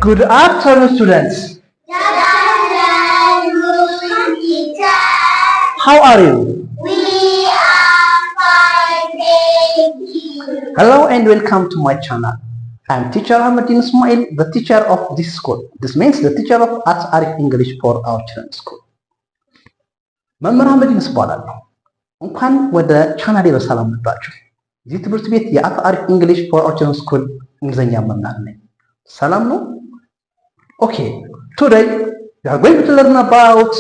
Good afternoon, students. Good afternoon, teacher. How are you? We are fine, thank you. Hello and welcome to my channel. I am teacher Ahmadin Ismail, the teacher of this school. This means the teacher of At Arif English for our children's school. መምህር አህመዲን እባላለሁ። እንኳን ወደ ቻናሌ በሰላም መጣችሁ። እዚህ ትምህርት ቤት የአት አሪፍ እንግሊሽ ፎር አወር ችልድረንስ ስኩል እንግሊዘኛ መምህር ነኝ። ሰላም ነው? Okay, today we are going to learn about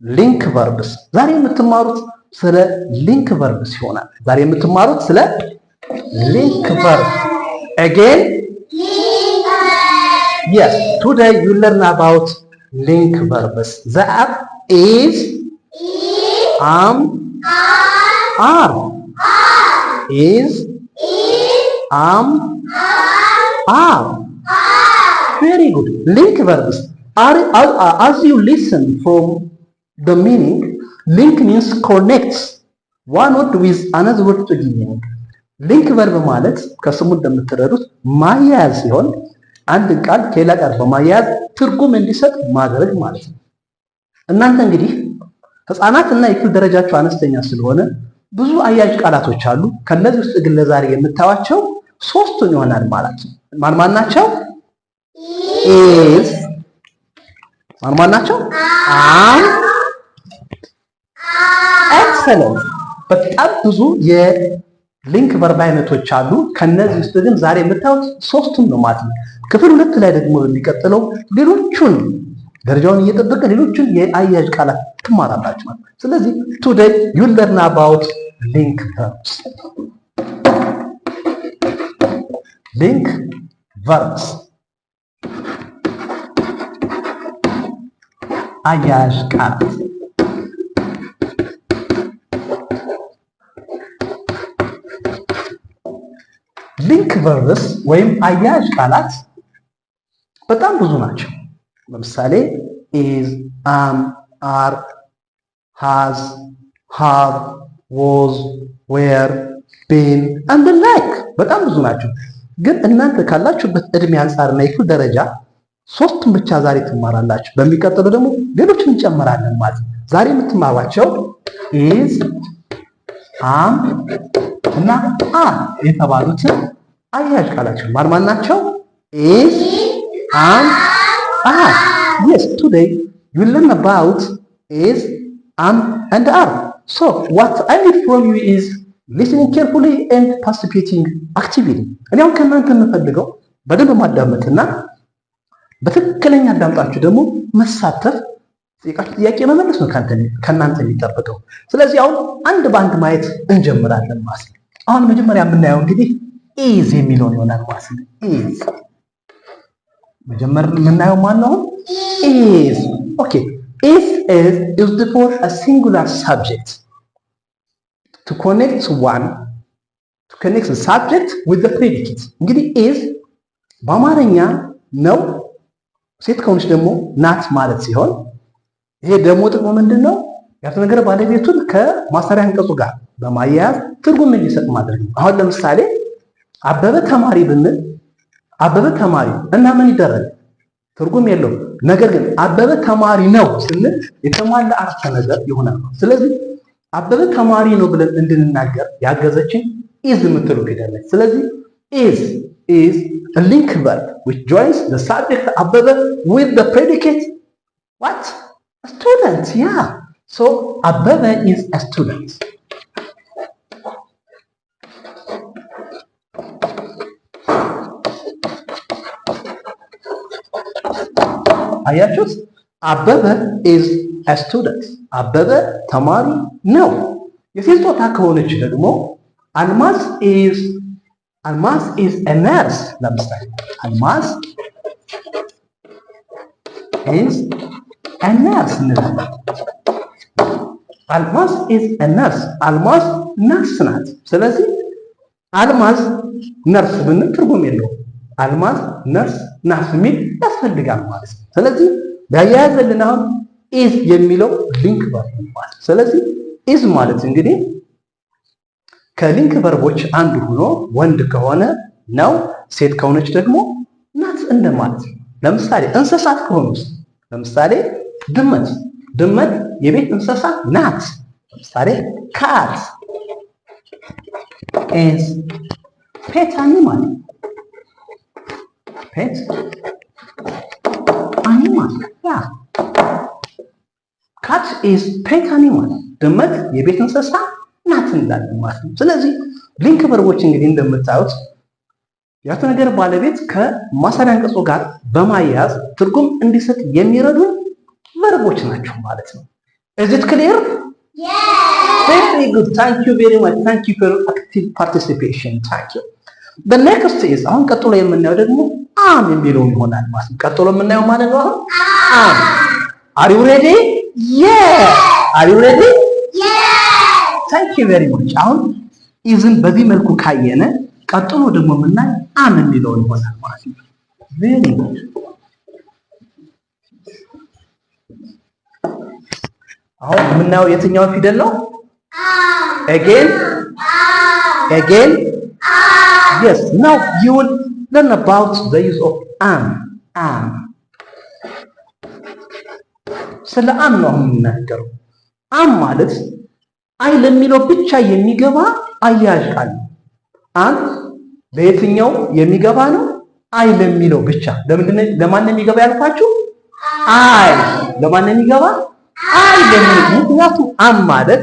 link verbs. ዛሬ የምትማሩት ስለ link verbs ይሆናል። ዛሬ የምትማሩት ስለ link verb. Again? Link verb. Yes, today you learn about link verbs. That is are, is, are. Very good. Link verbs are, as you listen from the meaning, link means connects one word with another word to give meaning. Link verb ማለት ከስሙ እንደምትረዱት ማያያዝ ሲሆን አንድ ቃል ከሌላ ቃል በማያያዝ ትርጉም እንዲሰጥ ማድረግ ማለት ነው። እናንተ እንግዲህ ህፃናትና የክፍል ደረጃቸው አነስተኛ ስለሆነ ብዙ አያያዥ ቃላቶች አሉ። ከነዚህ ውስጥ ግን ለዛሬ የምታዩቸው ሶስቱን ይሆናል ማለት ነው። ማን ናቸው? is ማን ናቸው? am excellent። በጣም ብዙ የሊንክ ቨርብ አይነቶች አሉ። ከነዚህ ውስጥ ግን ዛሬ የምታዩት ሶስቱን ነው ማለት ነው። ክፍል 2 ላይ ደግሞ የሚቀጥለው ሌሎቹን ደረጃውን እየጠበቀ ሌሎቹን የአያያዥ ቃላት ትማራላችሁ ማለት ነው። ስለዚህ today you learn about link verbs. Link verbs አያያዥ ቃላት። ሊንክ ቨርብስ ወይም አያያዥ ቃላት በጣም ብዙ ናቸው። ለምሳሌ is, am, are, has, have, was, were, been and the like በጣም ብዙ ናቸው። ግን እናንተ ካላችሁበት እድሜ አንፃርና የክፍል ደረጃ ሶስቱን ብቻ ዛሬ ትማራላችሁ። በሚቀጥለው ደግሞ ሌሎችን እንጨምራለን ማለት ነው። ዛሬ የምትማሯቸው is, am እና are የተባሉትን አያያዥ ቃላቸው ማን ናቸው? is, am, are. Yes, today you learn about is, am and are. So what I need from you is listening carefully and participating actively. እኔ አሁን ከእናንተ የምፈልገው በደንብ ማዳመጥና በትክክለኛ አዳምጣችሁ ደግሞ መሳተፍ፣ ጥያቄ መመለስ ነው ከእናንተ የሚጠበቀው። ስለዚህ አሁን አንድ በአንድ ማየት እንጀምራለን ማለት ነው። አሁን መጀመሪያ የምናየው እንግዲህ is የሚለውን ይሆናል ማለት ነው። is መጀመሪያ የምናየው ማን ነው? is. Okay, is used for a singular subject to connect the subject with the predicate. እንግዲህ is በአማርኛ ነው፣ ሴት ከሆነች ደግሞ ናት ማለት ሲሆን ይሄ ደግሞ ጥቅሙ ምንድነው? ያልተ ነገር ባለቤቱን ከማሰሪያ አንቀጹ ጋር በማያያዝ ትርጉም እንዲሰጥ ማድረግ ነው። አሁን ለምሳሌ አበበ ተማሪ ብንል አበበ ተማሪ እና ምን ይደረግ? ትርጉም የለውም። ነገር ግን አበበ ተማሪ ነው ስንል የተሟላ አረፍተ ነገር ይሆናል። ስለዚህ አበበ ተማሪ ነው ብለን እንድንናገር ያገዘችን is የምትለው ፊደል ነች። ስለዚህ is a link verb which joins the subject Ababa with the predicate what? A student. Yeah. So Ababa is a student. አያችሁት? አበበ is a student. አበበ ተማሪ ነው። የሴት ጾታ ከሆነች ደግሞ አልማዝ is a nurse. ለምሳሌ አልማዝ is a nurse እንላለን። አልማዝ is a nurse. አልማዝ ነርስ ናት። ስለዚህ አልማዝ ነርስ ብንል ትርጉም የለውም። አልማዝ ነርስ ናት የሚል ያስፈልጋል ማለት ነው። ስለዚህ ያያያዘልን አሁን is የሚለው ሊንክ ቨርብ ማለት። ስለዚህ is ማለት እንግዲህ ከሊንክ ቨርቦች አንዱ ሆኖ ወንድ ከሆነ ነው፣ ሴት ከሆነች ደግሞ ናት እንደማለት ነው። ለምሳሌ እንስሳት ከሆኑስ ለምሳሌ ድመት የቤት እንስሳ ናት። ለምሳሌ cat is pet animal. Yeah. cat is pet animal. ድመት የቤት እንስሳ ናት እንላለን ማለት ነው። ስለዚህ ሊንክ ቨርቦች እንግዲህ እንደምታዩት የአረፍተ ነገር ባለቤት ከማሰሪያ አንቀጹ ጋር በማያያዝ ትርጉም እንዲሰጥ የሚረዱ ቨርቦች ናቸው ማለት ነው። Is it clear? Yes. Very good. Thank you very much. Thank you for your active participation. Thank you. The next is አሁን ቀጥሎ የምናየው ደግሞ am የሚለው ይሆናል ማለት ነው። ቀጥሎ የምናየው ማለት ነው am. Are you ready? Yes. Are you ready? Yes. Thank you very much. አሁን isን በዚህ መልኩ ካየነ ቀጥሎ ደግሞ የምናየው am የሚለው ይሆናል ማለት ነው። Very good. አሁን የምናየው የትኛው ፊደል ነው? Again. Yes. Now you will learn about the use of am. ስለ am ነው የምናገረው። am ማለት አይ ለሚለው ብቻ የሚገባ አያያዥ ቃል ነው። am ለየትኛው የሚገባ ነው? አይ ለሚለው ብቻ። ለማን ነው የሚገባ ያልኳችሁ? አይ ለማን ነው የሚገባ? አይ ለሚለው። ምክንያቱም am ማለት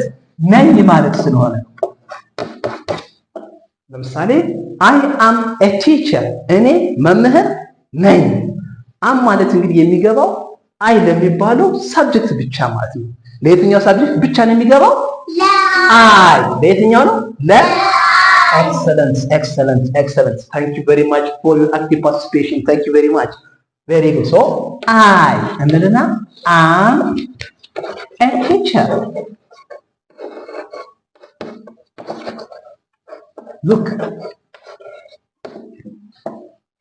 ነኝ ማለት ስለሆነ ነው። ለምሳሌ I am a teacher እኔ መምህር ነኝ። am ማለት እንግዲህ የሚገባው አይ ለሚባለው ሳብጀክት ብቻ ማለት ነው። ለየትኛው ሳብጀክት ብቻ ነው የሚገባው? አይ ለየትኛው ነው? Excellent. Thank you very much for your active participation. Thank you very much. Very good. So I እንልና am a teacher. Look,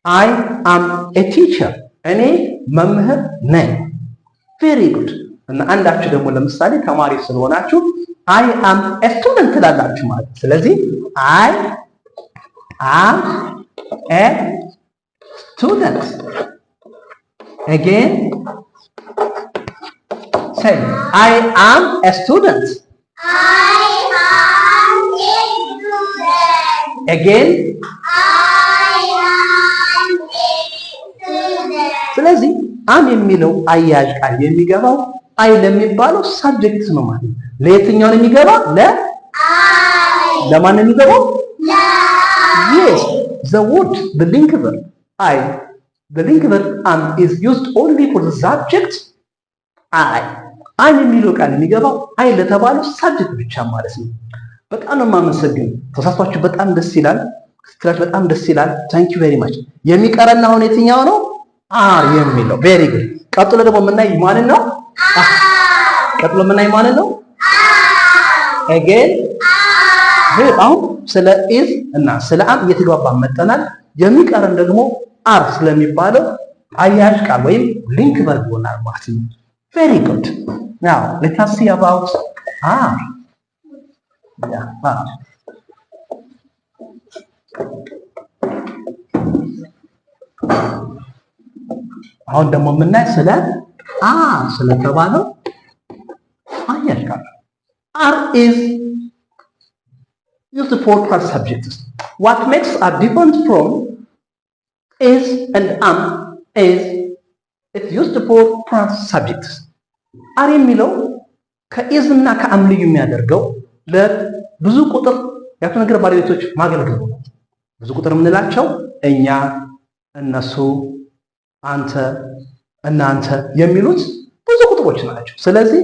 I am a teacher. እኔ መምህር ነኝ። Very good. እና አንዳችሁ ደግሞ ለምሳሌ ተማሪ ስለሆናችሁ I am a student ትላላችሁ ማለት። ስለዚህ I am a student. Again, say I am a student. Again, ስለዚህ am የሚለው አያያዥ ቃል የሚገባው አይ ለሚባለው ሳብጀክት ነው ማለት ነው። ለየትኛው ነው የሚገባ? ለማን ነው የሚገባው? Yes, the word, the link verb the link verb am is used only for the subject I የሚለው ቃል የሚገባው አይ ለተባለው ሳብጀክት ብቻ ማለት ነው። በጣም ነው የማመሰግነው። ተሳትፏችሁ በጣም ደስ ይላል። ስትራች በጣም ደስ ይላል። Thank you very much. የሚቀረን አሁን የትኛው ነው? are የሚለው። Very good. ቀጥሎ ደግሞ የምናይ ማለት ነው? ቀጥሎ የምናይ ማለት ነው? Again. አሁን ስለ is እና ስለ am እየተግባባን መጥተናል። የሚቀረን ደግሞ are ስለሚባለው አያያዥ ቃል ወይም ሊንክ ቨርብ ይሆናል ማለት ነው። Very good. Now, let us see about are. are. አሁን ደግሞ የምናይ ስለተባለው አያያዥ ቃል are is used for past subjects. What makes are different from is and am is it's used for past subjects. are የሚለው ከኢዝ እና ከአም ልዩ የሚያደርገው ለብዙ ቁጥር የአረፍተ ነገር ባለቤቶች ማገልገል ነው። ብዙ ቁጥር የምንላቸው እኛ፣ እነሱ፣ አንተ፣ እናንተ የሚሉት ብዙ ቁጥሮች ናቸው። ስለዚህ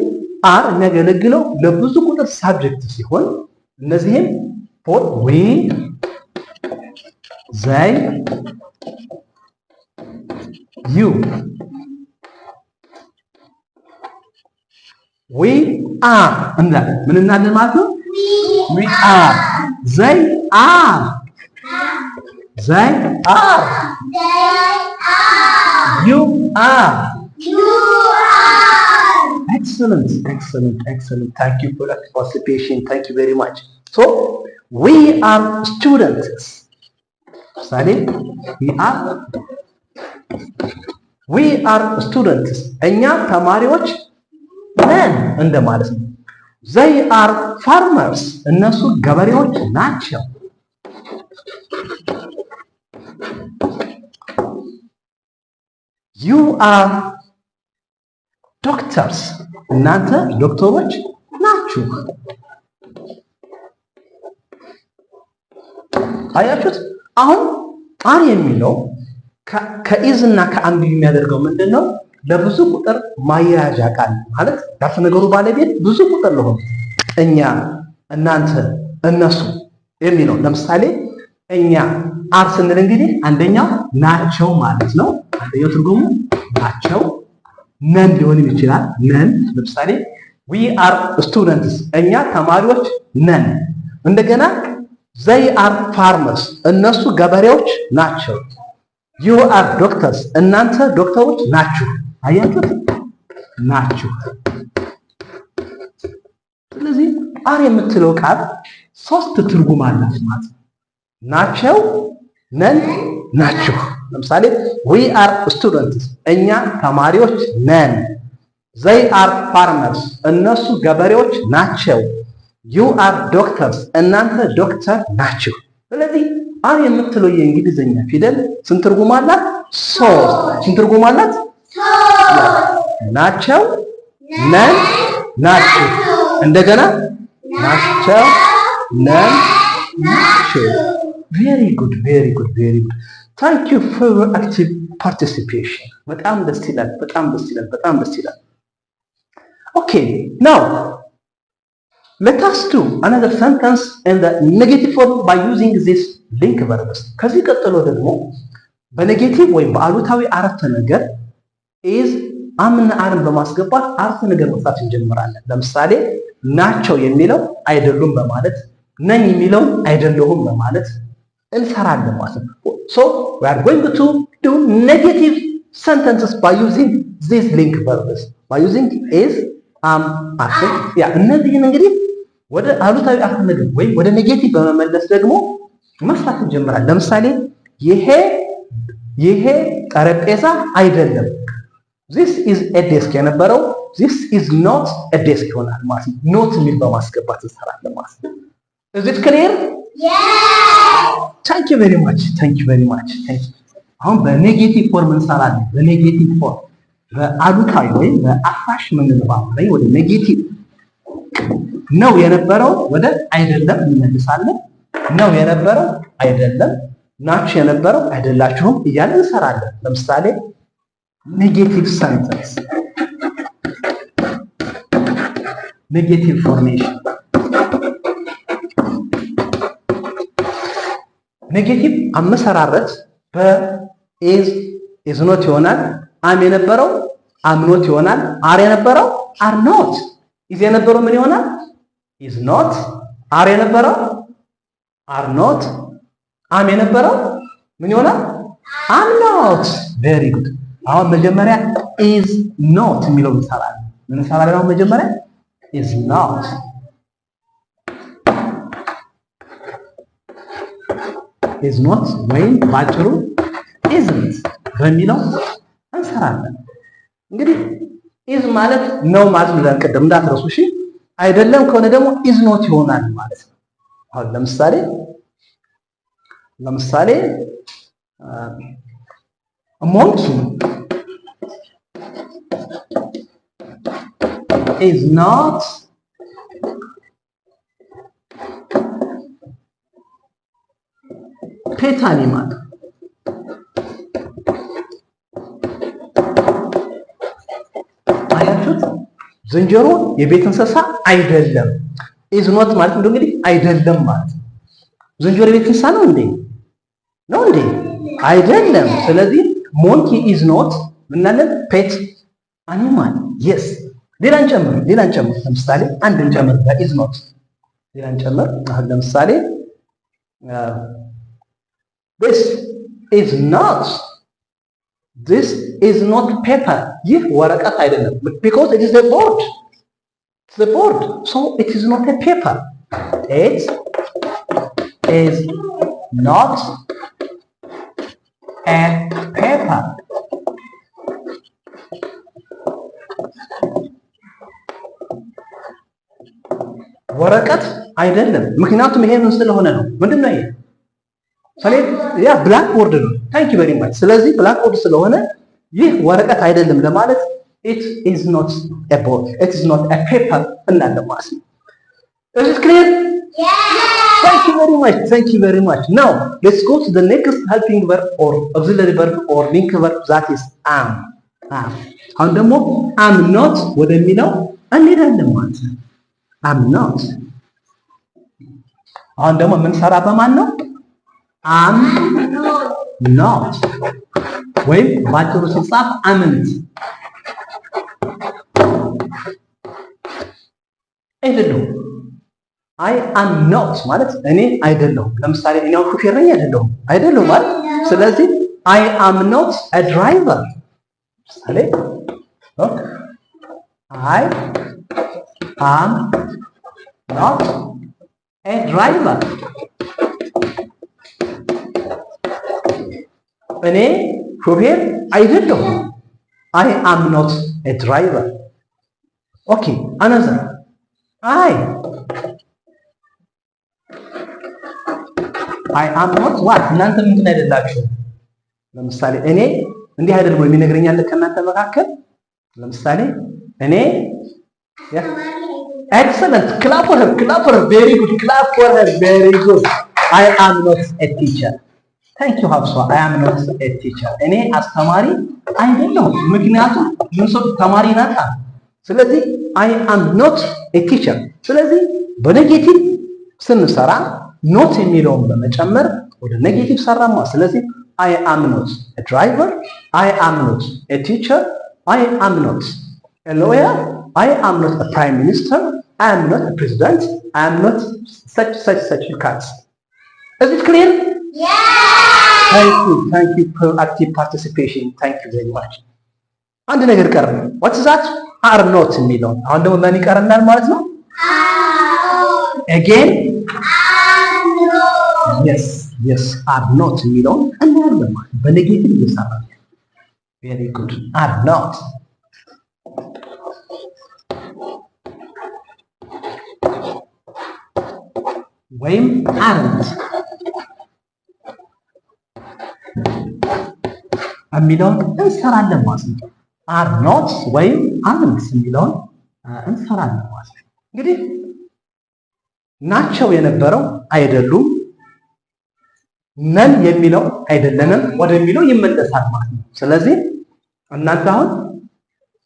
are የሚያገለግለው ለብዙ ቁጥር ሳብጀክት ሲሆን እነዚህም for we, they, you. We are እንላለን። ምን እናለን ማለት ነው? We are. They are. You are. Excellent. Thank you for that participation. Thank you very much. So, we are students. Sorry, we are we are students እኛ ተማሪዎች ነን እንደማለት ነው። they are farmers እነሱ ገበሬዎች ናቸው። you are doctors እናንተ ዶክተሮች ናችሁ። አያችሁት? አሁን አር የሚለው ከኢዝ እና ከአንዱ የሚያደርገው ምንድነው? ለብዙ ቁጥር ማያያዣ ቃል ማለት ዳርፈ ነገሩ ባለቤት ብዙ ቁጥር ለሆነ እኛ፣ እናንተ፣ እነሱ የሚለው ለምሳሌ እኛ አር ስንል እንግዲህ አንደኛው ናቸው ማለት ነው። አንደኛው ትርጉሙ ናቸው። ነን ሊሆንም ይችላል። ነን ለምሳሌ we are students እኛ ተማሪዎች ነን። እንደገና they are farmers እነሱ ገበሬዎች ናቸው። you are doctors እናንተ ዶክተሮች ናችሁ። አያችሁት? ናችሁ። ስለዚህ አር የምትለው ቃል ሶስት ትርጉም አላት ማለት ነው። ናቸው፣ ነን፣ ናችሁ። ለምሳሌ we are students እኛ ተማሪዎች ነን። they are farmers እነሱ ገበሬዎች ናቸው። you are doctors እናንተ ዶክተር ናችሁ። ስለዚህ አር የምትለው የእንግሊዝኛ ፊደል ስንት ትርጉም አላት? ሶስት። ስንት ትርጉም አላት? ናቸው፣ ነን፣ ናችሁ። እንደገና ናቸው፣ ነን፣ ናችሁ። very good very good very good thank you for your active participation በጣም ደስ ይላል። በጣም ደስ ይላል። በጣም ደስ ይላል። okay now let us do another sentence in the negative form by using this link verbs ከዚህ ቀጥሎ ደግሞ በኔጌቲቭ ወይም በአሉታዊ አረፍተ ነገር is አምና አርን በማስገባት አረፍተ ነገር መስራት እንጀምራለን። ለምሳሌ ናቸው የሚለው አይደሉም በማለት ነኝ የሚለው አይደለሁም በማለት እንሰራለን ማለት ነው። so we are going to do negative sentences by using these link verbs by using is አክሽን ያ እነዚህን እንግዲህ ወደ አሉታዊ አረፍተ ነገር ወይም ወደ ኔጌቲቭ በመመለስ ደግሞ መስራት እንጀምራለን። ለምሳሌ ይሄ ጠረጴዛ አይደለም። this is a desk የነበረው this is not a desk ይሆናል ማለት ነው። not የሚል በማስገባት እንሰራለን ማለት ነው። is it clear? Yes. thank you very much thank you very much thank you አሁን በኔጌቲቭ ፎርም እንሰራለን። በኔጌቲቭ ፎርም በአሉታዊ ወይም በአፍራሽ ምንለው ላይ ወደ ኔጌቲቭ ነው የነበረው ወደ አይደለም እንመልሳለን። ነው የነበረው አይደለም፣ ናችሁ የነበረው አይደላችሁም እያልን እንሰራለን። ለምሳሌ ኔጌቲቭ ሰንተንስ ኔጌቲቭ ፎርሜሽን ኔጌቲቭ አመሰራረት በኢዝ ኢዝ ኖት ይሆናል። አም የነበረው አም ኖት ይሆናል። አር የነበረው አር ኖት። ኢዝ የነበረው ምን ይሆናል? ኢዝ ኖት። አር የነበረው አር ኖት። አም የነበረው ምን ይሆናል? አም ኖት። ቬሪ ጉድ። አሁን መጀመሪያ ኢዝ ኖት የሚለው እንሰራለን። ምን እንሰራለን? አሁን መጀመሪያ ኢዝ ኖት ኢዝ ኖት ወይም ባጭሩ ኢዝንት በሚለው እንሰራለን። እንግዲህ ኢዝ ማለት ነው ማለት ነው። ቅድም እንዳትረሱ እሺ። አይደለም ከሆነ ደግሞ ኢዝ ኖት ይሆናል ማለት ነው። አሁን ለምሳሌ monkey is not pet animal. አያችሁት? ዝንጀሮ የቤት እንስሳ አይደለም። ኢዝ ኖት ማለት ነው እንግዲህ አይደለም ማለት ነው። ዝንጀሮ የቤት እንስሳ ነው እንዴ? ነው እንዴ? አይደለም። ስለዚህ ሞንኪ ኢዝ ኖት ምናለን ፔት አኒማል። የስ ሌላን ጨምር። ለምሳሌ አንድን ጨምር በኢዝ ኖት ሌላን ጨምር። አሁን ለምሳሌ this is not paper. ይህ ወረቀት አይደለም because it is a board. It's a board, so it is not a paper. It is not a paper. ወረቀት አይደለም። ምክንያቱም ይሄንን ስለሆነ ነው። ምንድነው ይሄ? ያ ብላክ ቦርድ ነው። ታንክ ዩ ቬሪ ማች። ስለዚህ ብላክ ቦርድ ስለሆነ ይህ ወረቀት አይደለም ለማለት it is not a board, it is not a paper እንላለን ማለት ነው። Is it clear? Yes. Thank you very much. Thank you very much. Now let's go to the next helping verb or auxiliary verb or link verb, that is am. አሁን ደግሞ am not ወደሚለው እንሄዳለን ማለት ነው። am not አሁን ደግሞ የምንሰራ በማን ነው? am not ወይም ባጭሩ ሲጻፍ amn't አይደለም። I am not ማለት እኔ አይደለሁም። ለምሳሌ እኔ አሁን ሹፌር ነኝ አይደለሁም ማለት ስለዚህ I am not a driver። ለምሳሌ I am not a driver። እኔ ሹፌር አይደለሁም። I am not a driver። Okay, another I am not what? እናንተ ምንድን አይደላችሁ? ለምሳሌ እኔ እንዲህ አይደለም ወይ የሚነግረኛል ከእናንተ መካከል? ለምሳሌ እኔ excellent, clap for her, very good, clap for her, very good. I am not a teacher. Thank you ሀብሷ። I am not a teacher። እኔ አስተማሪ አይደለሁም። ምክንያቱም ምን ሰው ተማሪ ናታ። ስለዚህ I am not a teacher። ስለዚህ በኔጌቲቭ ስንሰራ ኖት የሚለውን በመጨመር ወደ ኔጌቲቭ ሰራማ። ስለዚህ I am not a driver, I am not a teacher, I am not a lawyer, I am not a prime minister, I am not a president, I am not such cards. Is it clear? Yes. Thank you for active participation. Thank you very much. አንድ ነገር ቀረ። What is that? are not የሚለውን አሁን ደግሞ ምን ይቀርናል ማለት ነው? Again yes are not የሚለውን እናያለን ማለት ነው። በኔጌቲቭ እየሰራ very good are not ወይም aren't የሚለውን እንሰራለን ማለት ነው። are not ወይም aren't የሚለውን እንሰራለን ማለት ነው። እንግዲህ ናቸው የነበረው አይደሉም፣ ነን የሚለው አይደለንም ወደሚለው ይመለሳል ማለት ነው። ስለዚህ እናንተ አሁን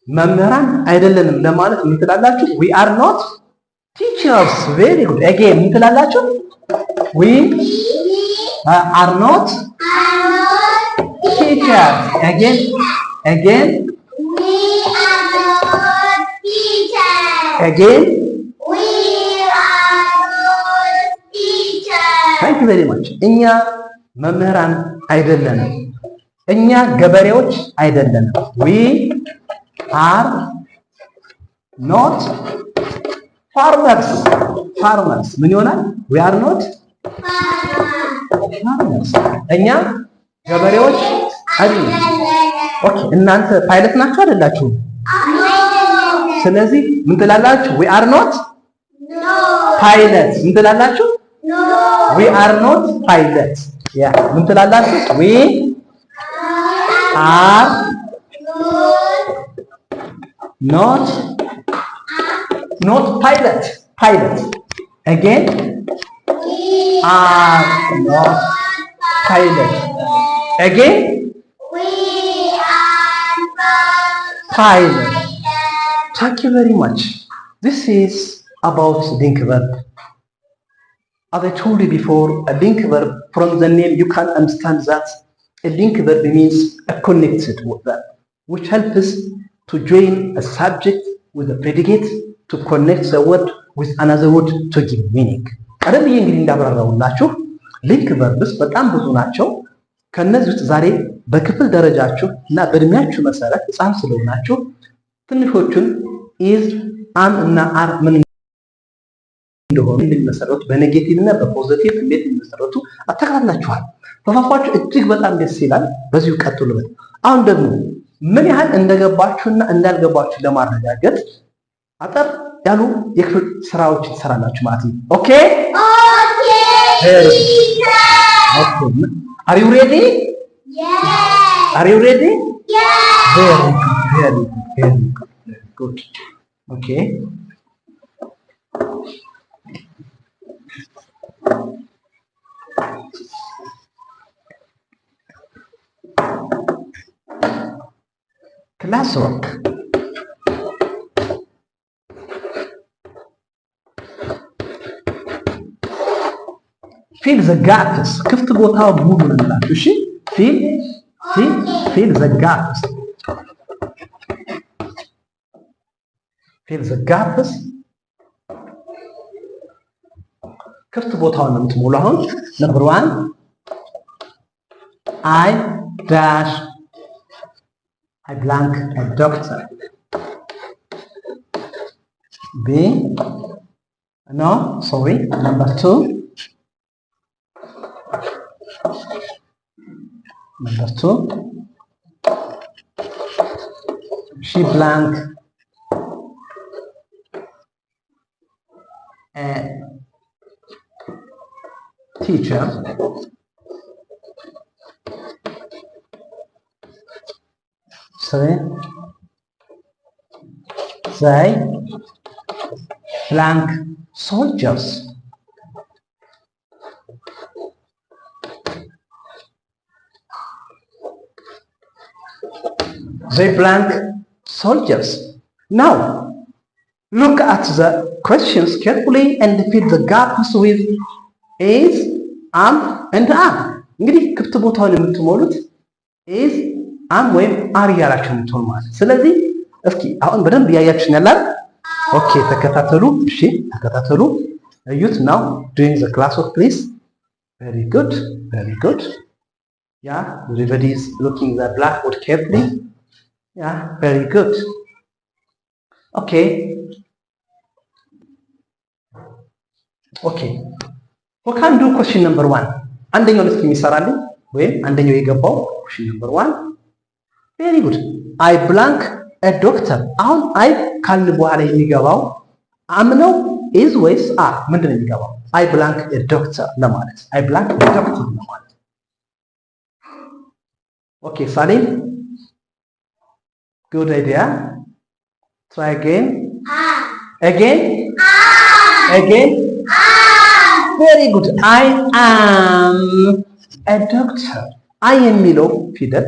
መምህራን አይደለንም ለማለት ምን ትላላችሁ? we are not teachers. very good. again ምን ትላላችሁ? we are not teachers. again We are not teachers. again We are not teachers. thank you very much. እኛ መምህራን አይደለንም፣ እኛ ገበሬዎች አይደለንም። we are not farmers. ምን ይሆናል? we are not farmers. እኛ ገበሬዎች አይደለንም። ኦኬ እናንተ ፓይለት ናችሁ አይደላችሁም? ስለዚህ ምን ትላላችሁ? we are not pilots። ምን ትላላችሁ? we are not pilots። ያ ምን ትላላችሁ? we are not pilot. again We are not pilot. again We are not pilot. Thank you very much. This is about link verb. As I told you before, a link verb, from the name you can understand that a link verb means a connected verb, which helps to join a subject with a predicate to connect the word with another word to give meaning. ቀደም ብዬ እንግዲህ እንዳብራራሁላችሁ ሊንክ ቨርብስ በጣም ብዙ ናቸው። ከነዚህ ውስጥ ዛሬ በክፍል ደረጃችሁ እና በእድሜያችሁ መሰረት ህፃን ስለሆናችሁ ትንሾቹን ኢዝ፣ አም እና አር ምን እንደሆኑ እንደሚመሰረቱ በኔጌቲቭ እና በፖዚቲቭ እንዴት እንደሚመሰረቱ አተካክላችኋል። ተፋፋችሁ እጅግ በጣም ደስ ይላል። በዚሁ ቀጥሉበት። አሁን ደግሞ ምን ያህል እንደገባችሁና እንዳልገባችሁ ለማረጋገጥ አጠር ያሉ የክፍል ስራዎችን ትሰራላችሁ ማለት ነው። ኦኬ Are you ready? Yes. Are you ready? Yes. Very good. Okay. Classwork. Fill the gaps. ክፍት ቦታው ሙሉ እንላችሁ። እሺ fill the gaps. Fill the gaps. ክፍት ቦታውን ነው የምትሞሉ። አሁን ነምበር 1 I blank a doctor. B no sorry number 2 she blank a teacher. Sorry, they blank soldiers. They blank soldiers. Now, look at the questions carefully and fill the gaps with is, am, and are. እንግዲህ ክፍት ቦታውን የምትሞሉት is, am ወይም are ያላችሁ የምትሆኑ ማለት። ስለዚህ እስኪ አሁን በደንብ ያያችሁኝ ያላል። ኦኬ ተከታተሉ። እሺ ተከታተሉ። እዩት። now doing the classwork please. Very good. Yeah, everybody is looking at the blackboard carefully. Yeah, very good. Okay. We can do question number 1. አንደኛው ልክ የሚሰራልኝ ወይም አንደኛው የገባው question number 1. Very good. I blank a doctor. አሁን I ካልን በኋላ የሚገባው am ነው is ወይስ are? ምንድን ነው የሚገባው? I blank a doctor ለማለት I blank a doctor ለማለት። Okay, Salim. Good idea. Try again. Again. Very good. I am a doctor. I የሚለው ፊደል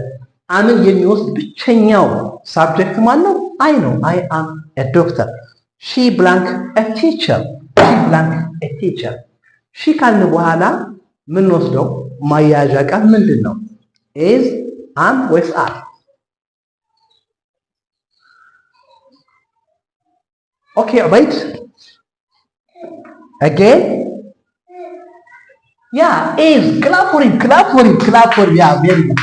አምን የሚወስድ ብቸኛው ሳብጀክት ማን ነው? I ነው። I am a doctor. She blank a teacher. She ካልን በኋላ ምን ወስደው ማያያዣ ቃል ምንድን ነው? is, am ወይስ are? Okay, right? Again? Yeah, is. Clap for him. Yeah, very good.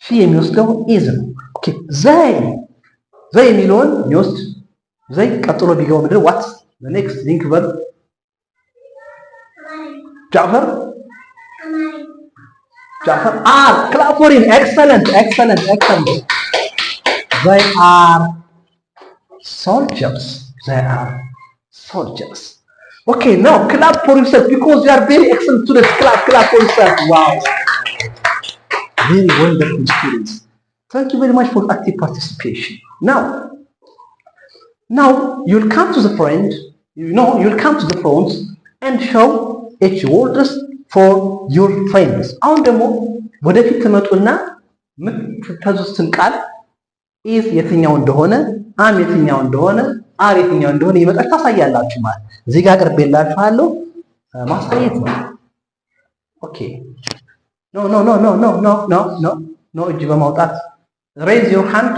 She የሚወስደው is ነው። Okay, they የሚለውን የሚወስድ they ቀጥሎ ቢገባው ምንድን ነው? What? The next link verb. Jafar? are. Clap for him. Excellent. They are soldiers. Okay, now clap for yourself because you are very excellent students. Clap for yourself. Wow. Very wonderful students. Thank you very much for active participation. Now you'll come to the front. You'll come to the front and show each words for your friends. አሁን ደግሞ ወደፊት ትመጡና የምትታዙትን ቃል is የትኛው እንደሆነ am የትኛው እንደሆነ are የትኛው እንደሆነ ይመጣል ታሳያላችሁ ማለት። እዚህ ጋር አቅርቤላችኋለሁ ማሳየት ነው። ኦኬ ኖ እጅ በማውጣት raise your hand.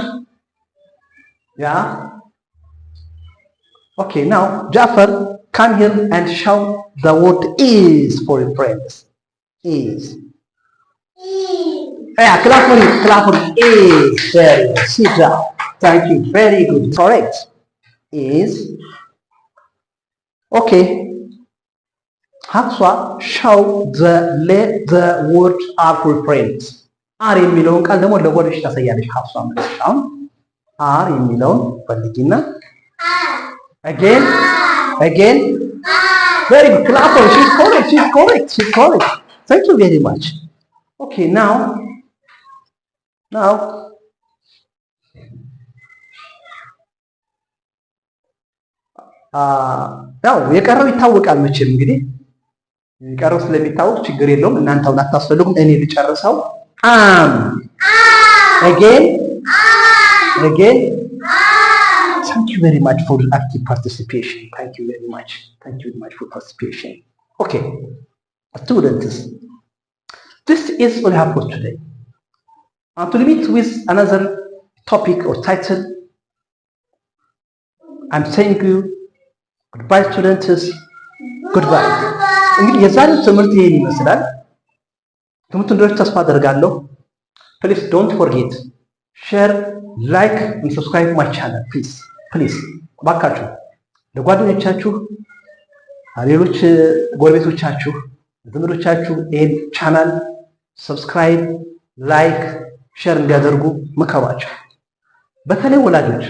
Yeah. Okay, now Jafar, come here and show the word is for your friends. Is. Yeah, clap for it. Is. Very good. Sit down. Thank you. Very good. Correct. Is. Okay. Hafsa, show the word are for friends. Are የሚለውን ቃል ደግሞ ለወርሽ ታሳያለሽ። ሀፍሷ ማለት ነው። are የሚለውን ፈልጊና Again. Again. Very good. Clap for her. She's correct. She's correct. She's correct. Thank you very much. Okay, now. ያው የቀረው ይታወቃል መቼም እንግዲህ የቀረው ስለሚታወቅ ችግር የለውም። እናንተውን አታስፈልጉም። እኔ ልጨርሰው። Again. Thank you very much for active participation. Thank you very much for participation. Okay, students, this is all I have for today. To meet with another topic or title, I'm saying you goodbye, students. Goodbye. እንግዲህ የዛሬው ትምህርት ይሄን ይመስላል። ትምህርቱን እንደሆነ ተስፋ አደርጋለሁ። Please don't forget share, like and subscribe my channel. Please ባካችሁ ለጓደኞቻችሁ፣ ሌሎች ጎረቤቶቻችሁ፣ ዘመዶቻችሁ ይሄን ቻናል ሰብስክራይብ፣ ላይክ፣ ሼር እንዲያደርጉ ምከሯቸው። በተለይ ወላጆች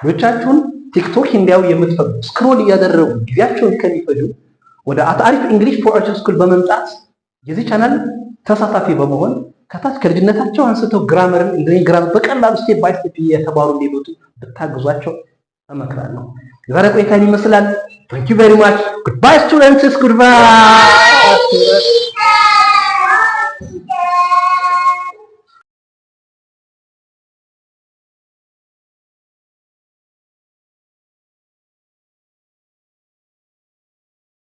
ልጆቻችሁን ቲክቶክ እንዲያው የምትፈልጉ ስክሮል እያደረጉ ጊዜያቸውን ከሚፈጁ ወደ አሪፍ እንግሊሽ ፎር አርት ስኩል በመምጣት የዚህ ቻናል ተሳታፊ በመሆን ከታች ከልጅነታቸው አንስተው ግራመርን እንግሊዝ ግራመር በቀላሉ ስቴፕ ባይ ስቴፕ እየተማሩ እንዲመጡ ብታግዟቸው እመክራለሁ። የዛሬ ቆይታ ይመስላል። Thank you very much. Goodbye students. Goodbye.